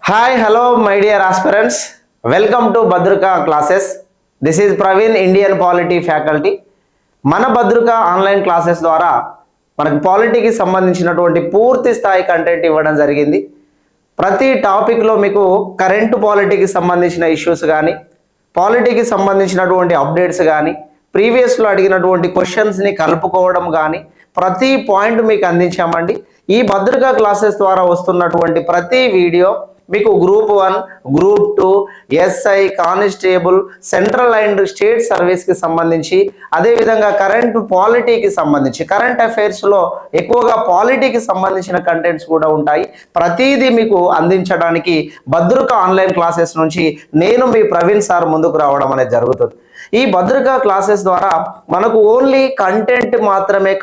Hi, hello, my dear aspirants. Welcome to Badruka classes. This is Praveen, Indian Polity faculty. మన Bhadruka online classes ద్వారా మనకు పాలిటీకి సంబంధించినటువంటి పూర్తి స్థాయి కంటెంట్ ఇవ్వడం జరిగింది. ప్రతి టాపిక్లో మీకు కరెంటు పాలిటీకి సంబంధించిన ఇష్యూస్ కానీ, పాలిటీకి సంబంధించినటువంటి అప్డేట్స్ కానీ, ప్రీవియస్లో అడిగినటువంటి క్వశ్చన్స్ని కలుపుకోవడం కానీ ప్రతి పాయింట్ మీకు అందించామండి. ఈ భద్రుక క్లాసెస్ ద్వారా వస్తున్నటువంటి ప్రతి వీడియో మీకు group 1, group 2, SI, constable, central and state సర్వీస్కి సంబంధించి, అదేవిధంగా కరెంట్ పాలిటీకి సంబంధించి, కరెంట్ అఫైర్స్లో ఎక్కువగా పాలిటీకి సంబంధించిన కంటెంట్స్ కూడా ఉంటాయి. ప్రతిదీ మీకు అందించడానికి భద్రుక ఆన్లైన్ క్లాసెస్ నుంచి నేను మీ ప్రవీణ్ సార్ ముందుకు రావడం అనేది జరుగుతుంది. ఈ భద్రుక క్లాసెస్ ద్వారా మనకు ఓన్లీ కంటెంట్ మాత్రమే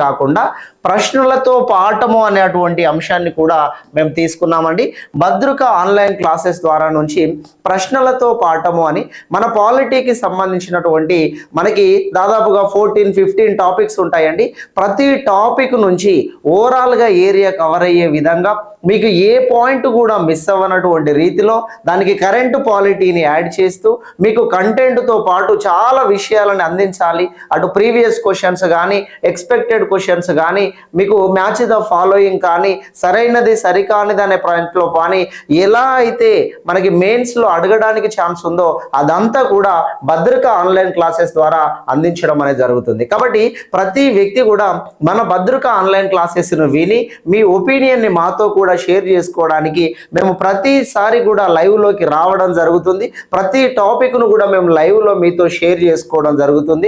కాకుండా ప్రశ్నలతో పాఠము అనేటువంటి అంశాన్ని కూడా మేము తీసుకున్నామండి. భద్రుక ఆన్లైన్ క్లాసెస్ ద్వారా నుంచి ప్రశ్నలతో పాఠము అని మన పాలిటీకి సంబంధించినటువంటి మనకి దాదాపుగా 14-15 టాపిక్స్ ఉంటాయండి. ప్రతి టాపిక్ నుంచి ఓవరాల్గా ఏరియా కవర్ అయ్యే విధంగా మీకు ఏ పాయింట్ కూడా మిస్ అవ్వనటువంటి రీతిలో దానికి కరెంటు పాలిటీని యాడ్ చేస్తూ మీకు కంటెంట్తో పాటు చాలా విషయాలను అందించాలి. అటు ప్రీవియస్ క్వశ్చన్స్ కానీ, ఎక్స్పెక్టెడ్ క్వశ్చన్స్ కానీ, మీకు మ్యాచ్ ద ఫాలోయింగ్ కానీ, సరైనది సరికానిది అనే పాయింట్లో కానీ ఎలా అయితే మనకి మెయిన్స్లో అడగడానికి ఛాన్స్ ఉందో అదంతా కూడా భద్రుక ఆన్లైన్ క్లాసెస్ ద్వారా అందించడం అనేది జరుగుతుంది. కాబట్టి ప్రతి వ్యక్తి కూడా మన భద్రుక ఆన్లైన్ క్లాసెస్ను విని మీ ఒపీనియన్ని మాతో కూడా షేర్ చేసుకోవడానికి మేము ప్రతిసారి కూడా లైవ్లోకి రావడం జరుగుతుంది. ప్రతి టాపిక్ను కూడా మేము లైవ్లో మీతో షేర్ చేసుకోవడం జరుగుతుంది.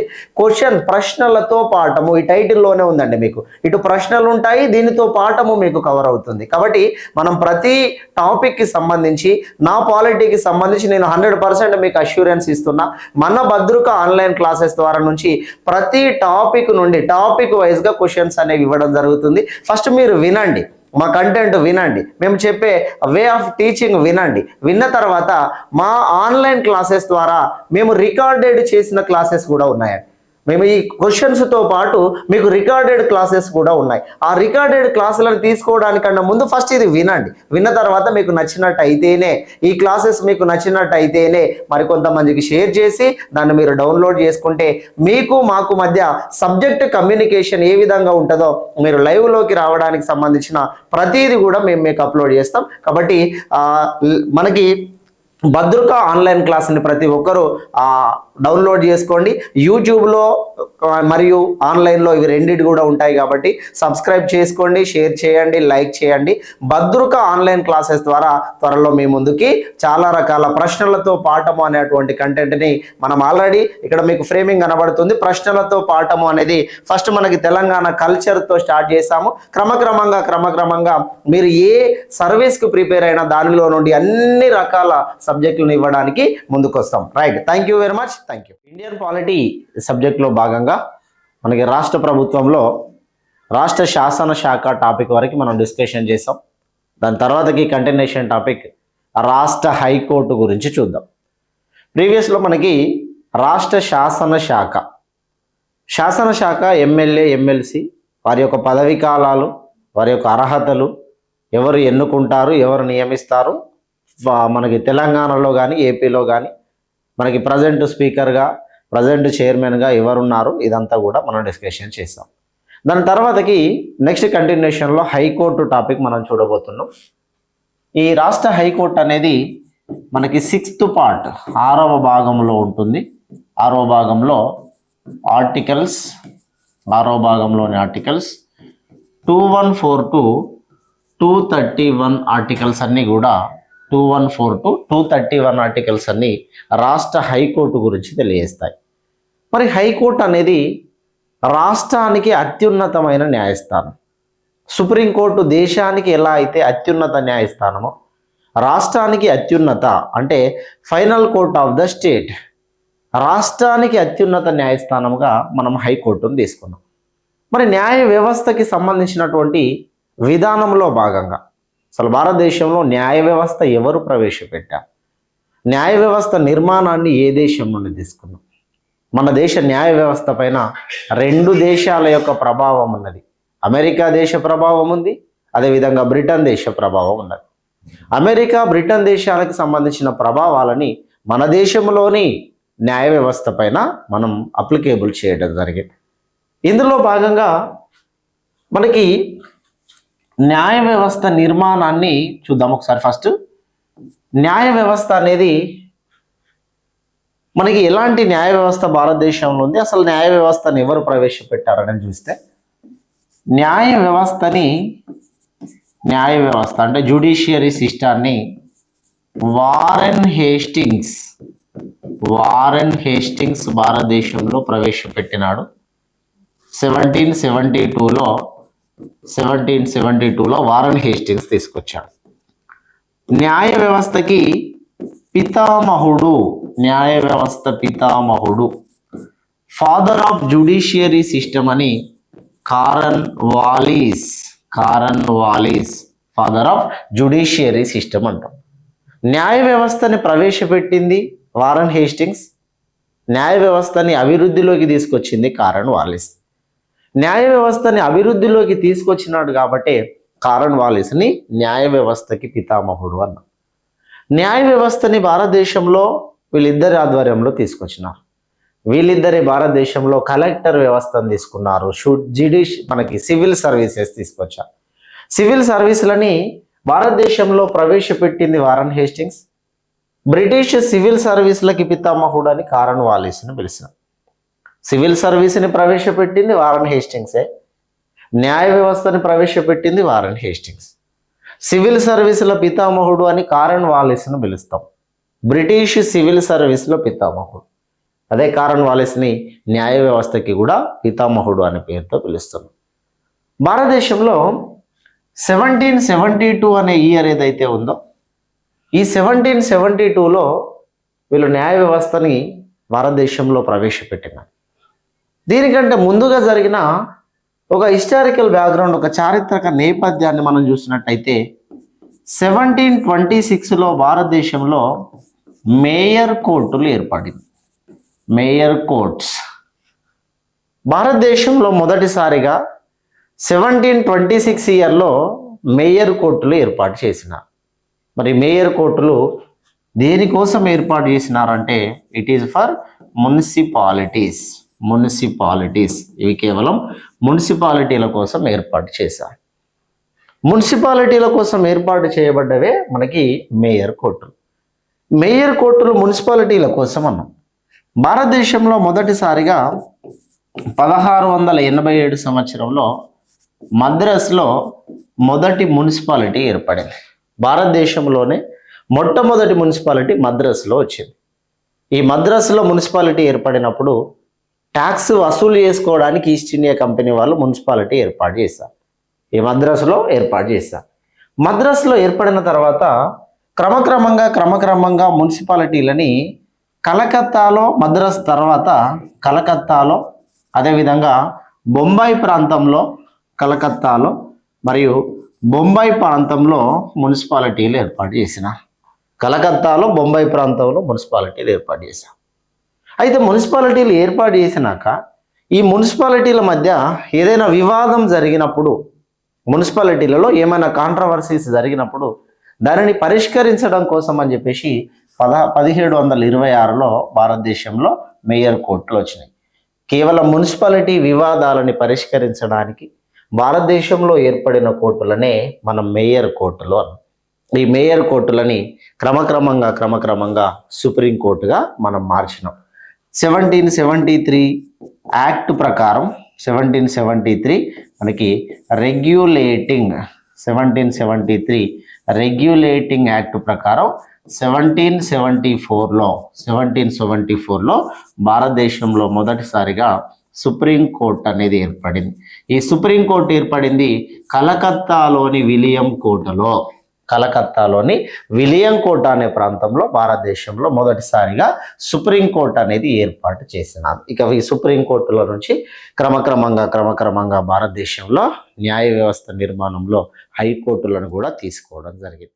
ప్రశ్నలతో పాఠము ఈ టైటిల్లోనే ఉందండి. మీకు ఇటు ప్రశ్నలు ఉంటాయి, దీనితో పాఠము మీకు కవర్ అవుతుంది. కాబట్టి మనం ప్రతి టాపిక్కి సంబంధించి, నా పాలిటీకి సంబంధించి నేను 100% మీకు అష్యూరెన్స్ ఇస్తున్నా. మన భద్రుక ఆన్లైన్ క్లాసెస్ ద్వారా నుంచి ప్రతి టాపిక్ నుండి టాపిక్ వైజ్గా క్వశ్చన్స్ అనేవి ఇవ్వడం జరుగుతుంది. ఫస్ట్ మీరు వినండి, మా కంటెంట్ వినండి, మేము చెప్పే వే ఆఫ్ టీచింగ్ వినండి. విన్న తర్వాత మా ఆన్లైన్ క్లాసెస్ ద్వారా మేము రికార్డెడ్ చేసిన క్లాసెస్ కూడా ఉన్నాయండి. మేము ఈ క్వశ్చన్స్తో పాటు మీకు రికార్డెడ్ క్లాసెస్ కూడా ఉన్నాయి. ఆ రికార్డెడ్ క్లాసులను తీసుకోవడానికన్నా ముందు ఫస్ట్ ఇది వినండి. విన్న తర్వాత మీకు నచ్చినట్టు అయితేనే, ఈ క్లాసెస్ మీకు నచ్చినట్టు అయితేనే మరికొంతమందికి షేర్ చేసి దాన్ని మీరు డౌన్లోడ్ చేసుకుంటే మీకు మాకు మధ్య సబ్జెక్ట్ కమ్యూనికేషన్ ఏ విధంగా ఉంటుందో మీరు లైవ్లోకి రావడానికి సంబంధించిన ప్రతిదీ కూడా మేము మీకు అప్లోడ్ చేస్తాం. కాబట్టి మనకి భద్రుక ఆన్లైన్ క్లాస్ని ప్రతి ఒక్కరూ డౌన్లోడ్ చేసుకోండి. యూట్యూబ్లో మరియు ఆన్లైన్లో ఇవి రెండింటి కూడా ఉంటాయి. కాబట్టి సబ్స్క్రైబ్ చేసుకోండి, షేర్ చేయండి, లైక్ చేయండి. భద్రుక ఆన్లైన్ క్లాసెస్ ద్వారా త్వరలో మీ ముందుకి చాలా రకాల ప్రశ్నలతో పాఠము అనేటువంటి కంటెంట్ని మనం ఆల్రెడీ ఇక్కడ మీకు ఫ్రేమింగ్ కనబడుతుంది. ప్రశ్నలతో పాఠము అనేది ఫస్ట్ మనకి తెలంగాణ కల్చర్తో స్టార్ట్ చేశాము. క్రమక్రమంగా మీరు ఏ సర్వీస్కి ప్రిపేర్ అయినా దానిలో నుండి అన్ని రకాల సబ్జెక్టులను ఇవ్వడానికి ముందుకు వస్తాం. Right, thank you very much. Thank you. Indian polity సబ్జెక్ట్లో భాగంగా మనకి రాష్ట్ర ప్రభుత్వంలో రాష్ట్ర శాసన శాఖ టాపిక్ వరకు మనం డిస్కషన్ చేసాం. దాని తర్వాతకి కంటిన్యూషన్ టాపిక్ రాష్ట్ర హైకోర్టు గురించి చూద్దాం. ప్రీవియస్లో మనకి రాష్ట్ర శాసన శాఖ ఎమ్మెల్యే, ఎమ్మెల్సీ వారి యొక్క పదవీ కాలాలు, వారి యొక్క అర్హతలు, ఎవరు ఎన్నుకుంటారు, ఎవరు నియమిస్తారు, మనకి తెలంగాణలో కానీ ఏపీలో కానీ మనకి ప్రజెంట్ స్పీకర్గా, ప్రజెంట్ చైర్మన్గా ఎవరున్నారు, ఇదంతా కూడా మనం డిస్కషన్ చేస్తాం. దాని తర్వాతకి నెక్స్ట్ కంటిన్యూషన్లో హైకోర్టు టాపిక్ మనం చూడబోతున్నాం. ఈ రాష్ట్ర హైకోర్టు అనేది మనకి 6th పార్ట్ 6వ భాగంలో ఉంటుంది. 6వ భాగంలో ఆర్టికల్స్, 6వ భాగంలోని ఆర్టికల్స్ 2142 to 231 ఆర్టికల్స్ అన్నీ కూడా 2142 to 231 ఆర్టికల్స్ అన్ని రాష్ట్ర హైకోర్టు గురించి తెలియజేస్తాయి. మరి హైకోర్టు అనేది రాష్ట్రానికి అత్యున్నతమైన న్యాయస్థానం. సుప్రీంకోర్టు దేశానికి ఎలా అయితే అత్యున్నత న్యాయస్థానమో రాష్ట్రానికి అత్యున్నత అంటే final court of the state, రాష్ట్రానికి అత్యున్నత న్యాయస్థానంగా మనం హైకోర్టును తీసుకున్నాం. మరి న్యాయ వ్యవస్థకి సంబంధించినటువంటి విధానంలో భాగంగా అసలు భారతదేశంలో న్యాయ వ్యవస్థ ఎవరు ప్రవేశపెట్టారు, న్యాయ వ్యవస్థ నిర్మాణాన్ని ఏ దేశం నుండి తీసుకున్నాం? మన దేశ న్యాయ వ్యవస్థ పైన 2 దేశాల యొక్క ప్రభావం ఉన్నది. అమెరికా దేశ ప్రభావం ఉంది, అదేవిధంగా బ్రిటన్ దేశ ప్రభావం ఉన్నది. అమెరికా, బ్రిటన్ దేశాలకు సంబంధించిన ప్రభావాలని మన దేశంలోని న్యాయ వ్యవస్థ పైన మనం అప్లికేబుల్ చేయడం జరిగింది. ఇందులో భాగంగా మనకి న్యాయ వ్యవస్థ నిర్మాణాన్ని చూద్దాం ఒకసారి. ఫస్ట్ న్యాయ వ్యవస్థ అనేది మనకి ఎలాంటి న్యాయ వ్యవస్థ భారతదేశంలో ఉంది, అసలు న్యాయ వ్యవస్థని ఎవరు ప్రవేశపెట్టారని చూస్తే, న్యాయ వ్యవస్థ అంటే జ్యుడిషియరీ సిస్టాన్ని వారెన్ హేస్టింగ్స్ భారతదేశంలో ప్రవేశపెట్టినాడు. 1772లో వారెన్ హేస్టింగ్స్ తీసుకొచ్చాడు. న్యాయ వ్యవస్థకి పితామహుడు ఫాదర్ ఆఫ్ జ్యుడిషియరీ సిస్టమ్ అని కారన్ వాలీస్ ఫాదర్ ఆఫ్ జ్యుడిషియరీ సిస్టమ్ అంటాం. న్యాయ వ్యవస్థని ప్రవేశపెట్టింది వారెన్ హేస్టింగ్స్, న్యాయ వ్యవస్థని అభివృద్ధిలోకి తీసుకొచ్చింది కారన్ వాలీస్. న్యాయ వ్యవస్థని అభివృద్ధిలోకి తీసుకొచ్చినాడు కాబట్టి కారన్ వాలీస్ని న్యాయ వ్యవస్థకి పితామహుడు అన్నాం. న్యాయ వ్యవస్థని భారతదేశంలో వీళ్ళిద్దరి ఆధ్వర్యంలో తీసుకొచ్చినారు. వీళ్ళిద్దరే భారతదేశంలో కలెక్టర్ వ్యవస్థను తీసుకున్నారు. మనకి సివిల్ సర్వీసెస్ తీసుకొచ్చారు. సివిల్ సర్వీసులని భారతదేశంలో ప్రవేశపెట్టింది వారెన్ హేస్టింగ్స్. బ్రిటిష్ సివిల్ సర్వీసులకి పితామహుడు అని కారన్ వాలీస్ని పిలిచారు. సివిల్ సర్వీస్ని ప్రవేశపెట్టింది వారెన్ హేస్టింగ్సే, న్యాయ వ్యవస్థని ప్రవేశపెట్టింది వారెన్ హేస్టింగ్స్. సివిల్ సర్వీసుల పితామహుడు అని కారన్ వాలీస్ను పిలుస్తాం. బ్రిటిష్ సివిల్ సర్వీసులో పితామహుడు, అదే కారన్ వాలీస్ని న్యాయ వ్యవస్థకి కూడా పితామహుడు అనే పేరుతో పిలుస్తున్నాం. భారతదేశంలో 1772 అనే ఇయర్ ఏదైతే ఉందో, ఈ 1772లో వీళ్ళు న్యాయ వ్యవస్థని భారతదేశంలో ప్రవేశపెట్టినారు. దీనికంటే ముందుగా జరిగిన ఒక హిస్టారికల్ బ్యాక్గ్రౌండ్, ఒక చారిత్రక నేపథ్యాన్ని మనం చూసినట్టయితే 1726లో భారతదేశంలో మేయర్ కోర్టులు ఏర్పడింది. మేయర్ కోర్ట్స్ భారతదేశంలో మొదటిసారిగా 1726 ఇయర్లో మేయర్ కోర్టులు ఏర్పాటు చేసినారు. మరి మేయర్ కోర్టులు దేనికోసం ఏర్పాటు చేసినారంటే ఇట్ ఈజ్ ఫర్ మున్సిపాలిటీస్. ఇవి కేవలం మున్సిపాలిటీల కోసం ఏర్పాటు చేశారు. మున్సిపాలిటీల కోసం ఏర్పాటు చేయబడ్డవే మనకి మేయర్ కోర్టులు. మేయర్ కోర్టులు మున్సిపాలిటీల కోసం అన్నాం. భారతదేశంలో మొదటిసారిగా 1687 సంవత్సరంలో మద్రాసులో మొదటి మున్సిపాలిటీ ఏర్పడింది. భారతదేశంలోనే మొట్టమొదటి మున్సిపాలిటీ మద్రాసులో వచ్చింది. ఈ మద్రాసులో మున్సిపాలిటీ ఏర్పడినప్పుడు ట్యాక్స్ వసూలు చేసుకోవడానికి ఈస్ట్ ఇండియా కంపెనీ వాళ్ళు మున్సిపాలిటీ ఏర్పాటు చేశారు. ఈ మద్రాసులో ఏర్పాటు చేశారు. మద్రాసులో ఏర్పడిన తర్వాత క్రమక్రమంగా మున్సిపాలిటీలని కలకత్తాలో, మద్రాసు తర్వాత కలకత్తాలో, అదేవిధంగా బొంబాయి ప్రాంతంలో, కలకత్తాలో మరియు బొంబాయి ప్రాంతంలో మున్సిపాలిటీలు ఏర్పాటు చేసిన. కలకత్తాలో, బొంబాయి ప్రాంతంలో మున్సిపాలిటీలు ఏర్పాటు చేశారు. అయితే మున్సిపాలిటీలు ఏర్పాటు చేసినాక ఈ మున్సిపాలిటీల మధ్య ఏదైనా వివాదం జరిగినప్పుడు, మున్సిపాలిటీలలో ఏమైనా కాంట్రవర్సీస్ జరిగినప్పుడు దానిని పరిష్కరించడం కోసం అని చెప్పేసి 1726లో భారతదేశంలో మేయర్ కోర్టులు వచ్చినాయి. కేవలం మున్సిపాలిటీ వివాదాలని పరిష్కరించడానికి భారతదేశంలో ఏర్పడిన కోర్టులనే మనం మేయర్ కోర్టులు అన్నాం. ఈ మేయర్ కోర్టులని క్రమక్రమంగా సుప్రీంకోర్టుగా మనం మార్చినాం. 1773 యాక్ట్ ప్రకారం 1773 మనకి రెగ్యులేటింగ్ 1773 యాక్ట్ ప్రకారం 1774లో భారతదేశంలో మొదటిసారిగా సుప్రీంకోర్టు అనేది ఏర్పడింది. ఈ సుప్రీంకోర్టు ఏర్పడింది కలకత్తాలోని విలియం కోట అనే ప్రాంతంలో భారతదేశంలో మొదటిసారిగా సుప్రీంకోర్టు అనేది ఏర్పాటు చేసినారు. ఇక ఈ సుప్రీంకోర్టుల నుంచి క్రమక్రమంగా భారతదేశంలో న్యాయ వ్యవస్థ నిర్మాణంలో హైకోర్టులను కూడా తీసుకోవడం జరిగింది.